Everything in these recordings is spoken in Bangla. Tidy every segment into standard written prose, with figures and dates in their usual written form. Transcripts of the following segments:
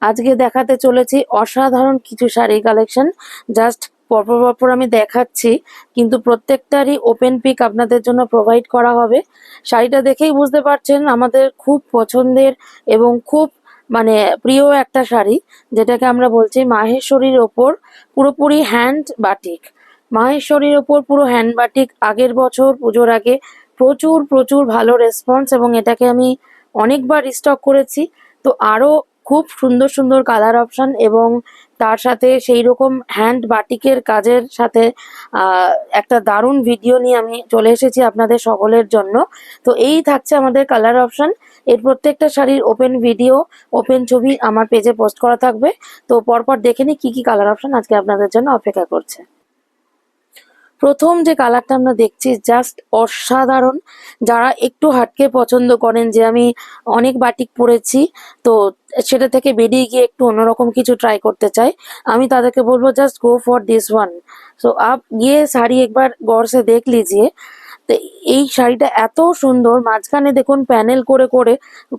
আজকে দেখাতে চলেছি অসাধারণ কিছু শাড়ি কালেকশন। জাস্ট পরপর পরপর আমি দেখাচ্ছি, কিন্তু প্রত্যেকটারই ওপেন পিক আপনাদের জন্য প্রোভাইড করা হবে। শাড়িটা দেখেই বুঝতে পারছেন আমাদের খুব পছন্দের এবং খুব মানে প্রিয় একটা শাড়ি, যেটাকে আমরা বলছি মাহেশ্বরীর ওপর পুরোপুরি হ্যান্ড বাটিক। মাহেশ্বরীর ওপর পুরো হ্যান্ড বাটিক আগের বছর পুজোর আগে প্রচুর প্রচুর ভালো রেসপন্স, এবং এটাকে আমি অনেকবার রিস্টক করেছি। তো আরো খুব সুন্দর সুন্দর কালার অপশন এবং তার সাথে সেই রকম হ্যান্ড বাটিকের কাজের সাথে একটা দারুণ ভিডিও নিয়ে আমি চলে এসেছি আপনাদের সকলের জন্য। তো এই থাকছে আমাদের কালার অপশন। এর প্রত্যেকটা শাড়ির ওপেন ভিডিও, ওপেন ছবি আমার পেজে পোস্ট করা থাকবে। তো পরপর দেখে নিই কি কি কালার অপশন আজকে আপনাদের জন্য অপেক্ষা করছে। প্রথম যে কালারটা আমরা দেখছি জাস্ট অসাধারণ। যারা একটু হাটকে পছন্দ করেন যে আমি অনেক বাটিক পরেছি, তো সেটা থেকে বেরিয়ে গিয়ে একটু অন্যরকম কিছু ট্রাই করতে চাই, আমি তাদেরকে বলবো just go for this one. So आप ये শাড়ি একবার गौर से देख लीजिए। তো এই শাড়িটা এত সুন্দর, মাঝখানে দেখুন প্যানেল করে করে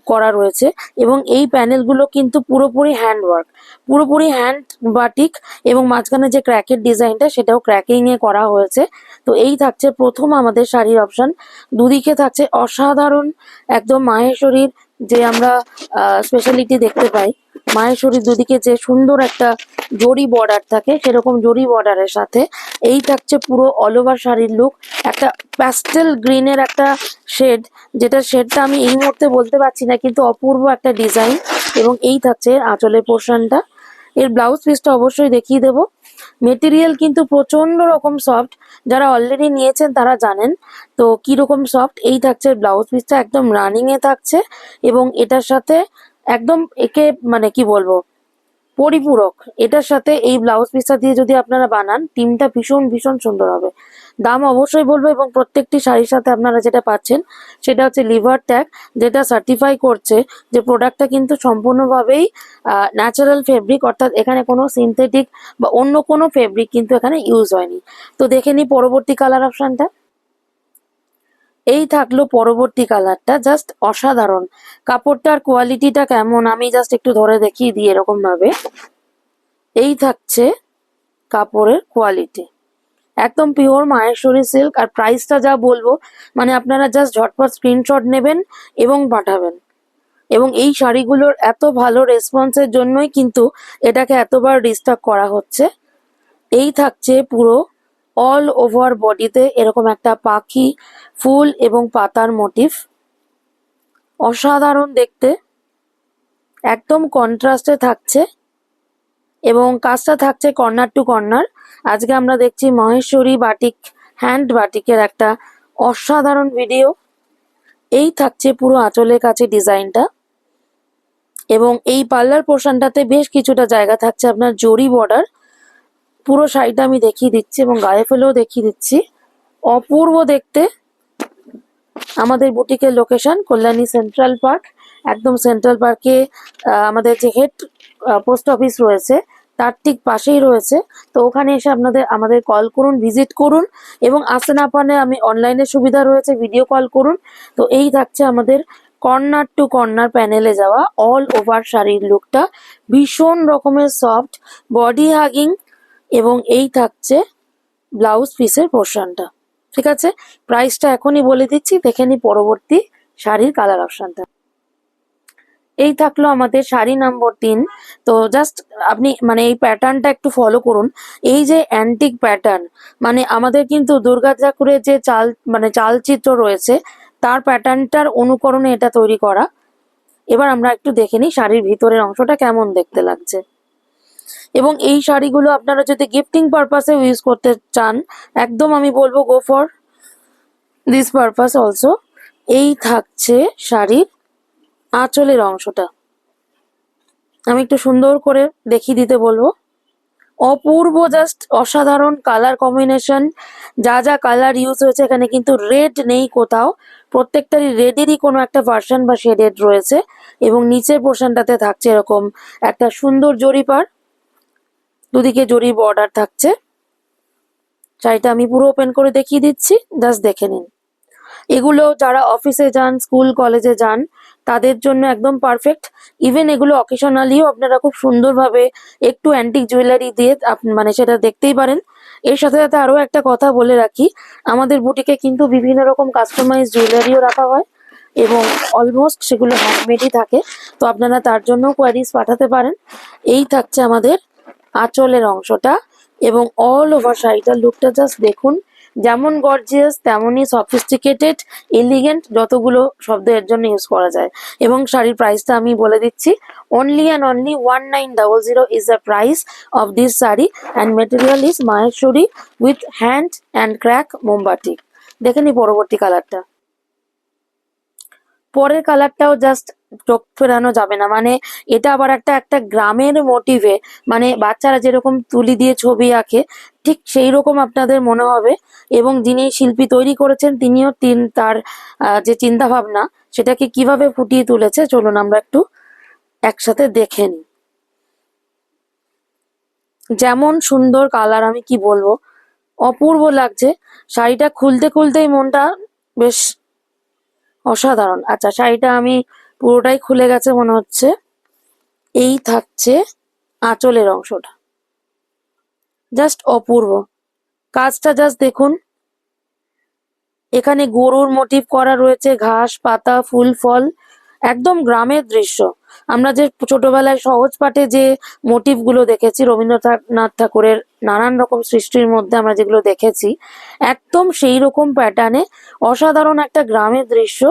করা রয়েছে, এবং এই প্যানেলগুলো কিন্তু পুরোপুরি হ্যান্ডওয়ার্ক, পুরোপুরি হ্যান্ড বাটিক, এবং মাঝখানে যে ক্র্যাকের ডিজাইনটা সেটাও ক্র্যাকিং এ করা হয়েছে। তো এই থাকছে প্রথম আমাদের শাড়ির অপশন। দুদিকে থাকছে অসাধারণ একদম মাহেশ্বরীর যে আমরা স্পেশালিটি দেখতে পাই, মাহেশ্বরীর দুদিকে যে সুন্দর একটা জরি বর্ডার থাকে, সেরকম জরি বর্ডারের সাথে এই থাকছে পুরো অল ওভার শাড়ির লুক। একটা প্যাস্টেল গ্রিনের একটা শেড, যেটা শেডটা আমি এই মুহূর্তে বলতে পারছি না, কিন্তু অপূর্ব একটা ডিজাইন। এবং এই থাকছে আঁচলের পোর্শনটা। এর ব্লাউজ পিসটা অবশ্যই দেখিয়ে দেবো। মেটেরিয়াল কিন্তু প্রচন্ড রকম সফট, যারা অলরেডি নিয়েছেন তারা জানেন তো কি রকম সফট। এই থাকছে ব্লাউজ পিসটা, একদম রানিং এ থাকছে, এবং এটার সাথে একদম একে মানে কি বলবো পরিপূরক। এটার সাথে এই ব্লাউজ পিসটা দিয়ে যদি আপনারা বানান, টিমটা ভীষণ ভীষণ সুন্দর হবে। দাম অবশ্যই বলবো, এবং প্রত্যেকটি শাড়ির সাথে আপনারা যেটা পাচ্ছেন সেটা হচ্ছে লিভার ট্যাগ, যেটা সার্টিফাই করছে যে প্রোডাক্টটা কিন্তু সম্পূর্ণভাবেই ন্যাচারাল ফেব্রিক, অর্থাৎ এখানে কোনো সিনথেটিক বা অন্য কোনো ফেব্রিক কিন্তু এখানে ইউজ হয়নি। তো দেখে নিই পরবর্তী কালার অপশনটা। এই থাকলো পরবর্তী কালারটা, জাস্ট অসাধারণ। কাপড়টার কোয়ালিটিটা কেমন আমি জাস্ট একটু ধরে দেখিয়ে দিই এরকম ভাবে। এই থাকছে কাপড়ের কোয়ালিটি, একদম পিওর মাহেশ্বরী সিল্ক। আর প্রাইসটা যা বলবো, মানে আপনারা জাস্ট ঝটপট স্ক্রিনশট নেবেন এবং পাঠাবেন। এবং এই শাড়িগুলোর এত ভালো রেসপন্সের জন্যই কিন্তু এটাকে এতবার রিস্টক করা হচ্ছে। এই থাকছে পুরো অল ওভার বডিতে এরকম একটা পাখি, ফুল এবং পাতার মোটিভ, অসাধারণ দেখতে, একদম কন্ট্রাস্টে থাকছে, এবং কাজটা থাকছে কর্নার টু কর্নার। আজকে আমরা দেখছি মহেশ্বরী বাটিক, হ্যান্ড বাটিকের একটা অসাধারণ ভিডিও। এই থাকছে পুরো আঁচলের কাছে ডিজাইনটা, এবং এই পার্লার পোর্শনটাতে বেশ কিছুটা জায়গা থাকছে আপনার জরি বর্ডার। পুরো শাড়িটা আমি দেখিয়ে দিচ্ছি এবং গায়ে ফেলেও দেখিয়ে দিচ্ছি, অপূর্ব দেখতে। আমাদের বুটিকের লোকেশন কল্যাণী সেন্ট্রাল পার্ক, একদম সেন্ট্রাল পার্কে আমাদের যে হেড পোস্ট অফিস রয়েছে তার ঠিক পাশেই রয়েছে। তো ওখানে এসে আমাদের কল করুন, ভিজিট করুন, এবং আসতে না পারলে আমি অনলাইনে সুবিধা রয়েছে, ভিডিও কল করুন। তো এই থাকছে আমাদের কর্নার টু কর্নার প্যানেলে যাওয়া অল ওভার শাড়ির লুকটা, ভীষণ রকমের সফট, বডি হাগিং, এবং এই থাকছে ব্লাউজ পিসের পোর্শনটা। ঠিক আছে, প্রাইসটা এখনই বলে দিচ্ছি, দেখে নি পরবর্তী শাড়ির কালার অপশনটা। এই থাকলো আমাদের শাড়ি নম্বর 3। তো জাস্ট আপনি মানে এই প্যাটার্নটা একটু ফলো করুন। এই যে অ্যান্টিক প্যাটার্ন, মানে আমাদের কিন্তু দুর্গা ঠাকুরের যে চালচিত্র রয়েছে তার প্যাটার্নটার অনুকরণে এটা তৈরি করা। এবার আমরা একটু দেখে নিই শাড়ির ভিতরের অংশটা কেমন দেখতে লাগছে। এবং এই শাড়িগুলো আপনারা যদি গিফটিং পারপাসে ইউজ করতে চান, একদম আমি বলবো গো ফর দিস পারপাস অলসো। এই থাকছে শাড়ির আঁচলের অংশটা, আমি একটু সুন্দর করে দেখিয়ে দিতে বলবো। অপূর্ব, জাস্ট অসাধারণ কালার কম্বিনেশন। যা যা কালার ইউজ হয়েছে এখানে কিন্তু রেড নেই কোথাও, প্রত্যেকটারই রেডেরই কোনো একটা ভার্সন বা শেডেড রয়েছে। এবং নিচের পোর্শনটাতে থাকছে এরকম একটা সুন্দর জরি পার, দুদিকে জরি বর্ডার থাকছে। শাড়িটা আমি পুরো ওপেন করে দেখিয়ে দিচ্ছি, জাস্ট দেখে নিন। এগুলো যারা অফিসে যান, স্কুল কলেজে যান, তাদের জন্য একদম পারফেক্ট। ইভেন এগুলো অকেশনালিও আপনারা খুব সুন্দরভাবে একটু অ্যান্টিক জুয়েলারি দিয়ে মানে সেটা দেখতেই পারেন। এর সাথে সাথে আরো একটা কথা বলে রাখি, আমাদের বুটিকে কিন্তু বিভিন্ন রকম কাস্টমাইজ জুয়েলারিও রাখা হয় এবং অলমোস্ট সেগুলো হ্যান্ডমেডই থাকে, তো আপনারা তার জন্য কোয়ারিজ পাঠাতে পারেন। এই থাকছে আমাদের আঁচলের অংশটা এবং অল ওভার শাড়িটার লুকটা জাস্ট দেখুন, যেমন গর্জিয়াস তেমনই সফিস্টিকেটেড, এলিগেন্ট, যতগুলো শব্দ এর জন্য ইউজ করা যায়। এবং শাড়ির প্রাইসটা আমি বলে দিচ্ছি, only and only 1900 is the price of this sari and material is Maheshwari with hand and crack মোমবাতি। দেখে নি পরবর্তী কালারটা। পরের কালারটাও জাস্ট চোখ ফেরানো যাবে না, মানে এটা আবার একটা গ্রামের মোটিভে, মানে বাচ্চারা যেরকম তুলি দিয়ে ছবি আঁকে ঠিক সেই রকম আপনাদের মনে হবে। এবং যিনি শিল্পী তৈরি করেছেন তিনিও তার যে চিন্তা ভাবনা সেটাকে কিভাবে ফুটিয়ে তুলেছে চলুন আমরা একটু একসাথে দেখে নিই। যেমন সুন্দর কালার, আমি কি বলবো, অপূর্ব লাগছে। শাড়িটা খুলতে খুলতেই মনটা বেশ অসাধারণ। আচ্ছা, শাড়িটা আমি পুরোটাই খুলে গেছে মনে হচ্ছে। এই থাকছে আঁচলের অংশটা, জাস্ট অপূর্ব। কাজটা জাস্ট দেখুন, এখানে গরুর মোটিভ করা রয়েছে, ঘাস পাতা ফুল ফল, একদম গ্রামের দৃশ্য। আমরা যে ছোটবেলায় সহজ পাঠে যে মোটিভ গুলো দেখেছি রবীন্দ্রনাথ ঠাকুরের নানান রকম সৃষ্টির মধ্যে আমরা যেগুলো দেখেছি, একদম সেই রকম প্যাটার্নে অসাধারণ একটা গ্রামের দৃশ্য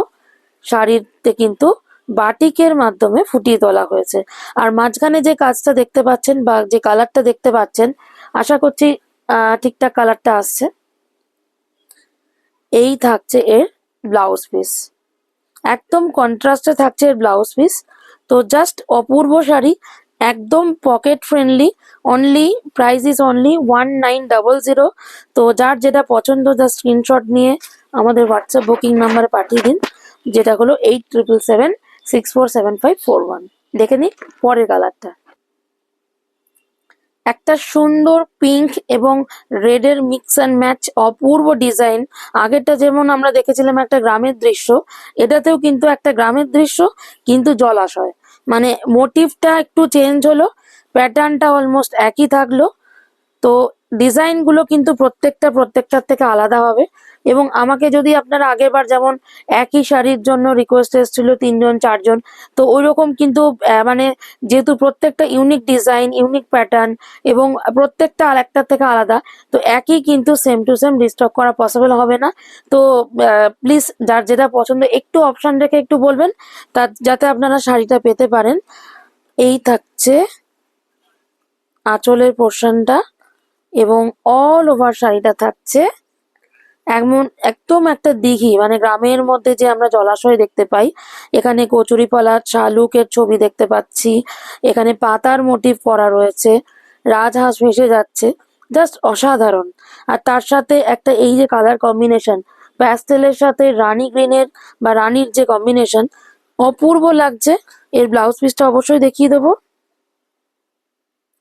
শাড়িতে কিন্তু বাটিকের মাধ্যমে ফুটিয়ে তোলা হয়েছে। আর মাঝখানে যে কাজটা দেখতে পাচ্ছেন বা যে কালারটা দেখতে পাচ্ছেন, আশা করছি ঠিকঠাক কালারটা আসছে। এই থাকছে এর ব্লাউজ পিস, একদম কন্ট্রাস্টে থাকছে এর ব্লাউজ পিস। তো জাস্ট অপূর্ব শাড়ি, একদম pocket friendly. Only price is only 1900। তো যার যেটা পছন্দ জাস্ট স্ক্রিনশট নিয়ে আমাদের হোয়াটসঅ্যাপ বুকিং নাম্বারে পাঠিয়ে দিন, যেটা হলো 8777647541। দেখে নিই পরের কালারটা। একটা সুন্দর পিঙ্ক এবং রেড এর mix and match, Apurba design. আগেরটা যেমন আমরা দেখেছিলাম একটা গ্রামের দৃশ্য, এটাতেও কিন্তু একটা গ্রামের দৃশ্য কিন্তু জলাশয়, মানে মোটিভটা একটু চেঞ্জ হলো, প্যাটার্নটা অলমোস্ট একই থাকলো। তো ডিজাইন গুলো কিন্তু প্রত্যেকটার থেকে আলাদা হবে। এবং আমাকে যদি আপনারা আগেরবার যেমন একই শাড়ির জন্য রিকোয়েস্ট এসেছিল 3জন 4জন, তো ওই রকম কিন্তু মানে যেহেতু প্রত্যেকটা ইউনিক ডিজাইন ইউনিক প্যাটার্ন এবং প্রত্যেকটা আর একটার থেকে আলাদা, তো একই কিন্তু সেম টু সেম রিস্টক করা পসিবল হবে না। তো প্লিজ যার যেটা পছন্দ একটু অপশন রেখে একটু বলবেন, যাতে আপনারা শাড়িটা পেতে পারেন। এই থাকছে আঁচলের পোর্শনটা এবং অল ওভার শাড়িটা থাকছে এমন একদম একটা দিঘি, মানে গ্রামের মধ্যে যে আমরা জলাশয় দেখতে পাই, এখানে কচুরিপালা শালুকের ছবি দেখতে পাচ্ছি, এখানে পাতার মোটিভ করা রয়েছে, রাজহাঁস ভেসে যাচ্ছে, জাস্ট অসাধারণ। আর তার সাথে একটা এই যে কালার কম্বিনেশন, প্যাস্টেলের সাথে রানী গ্রিনের বা রানীর যে কম্বিনেশন, অপূর্ব লাগছে। এর ব্লাউজ পিসটা অবশ্যই দেখিয়ে দেবো।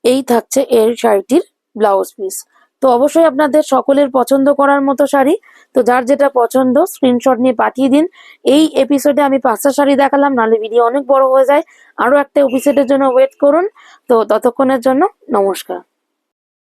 এই থাকছে এর শাড়িটির ব্লাউজ পিস। তো অবশ্যই আপনাদের সকলের পছন্দ করার মতো শাড়ি। তো যার যেটা পছন্দ স্ক্রিনশট নিয়ে পাঠিয়ে দিন। এই এপিসোডে আমি 5টা শাড়ি দেখালাম, নাহলে ভিডিও অনেক বড় হয়ে যায়। আরো একটা এপিসোডের জন্য ওয়েট করুন। তো ততক্ষণের জন্য নমস্কার।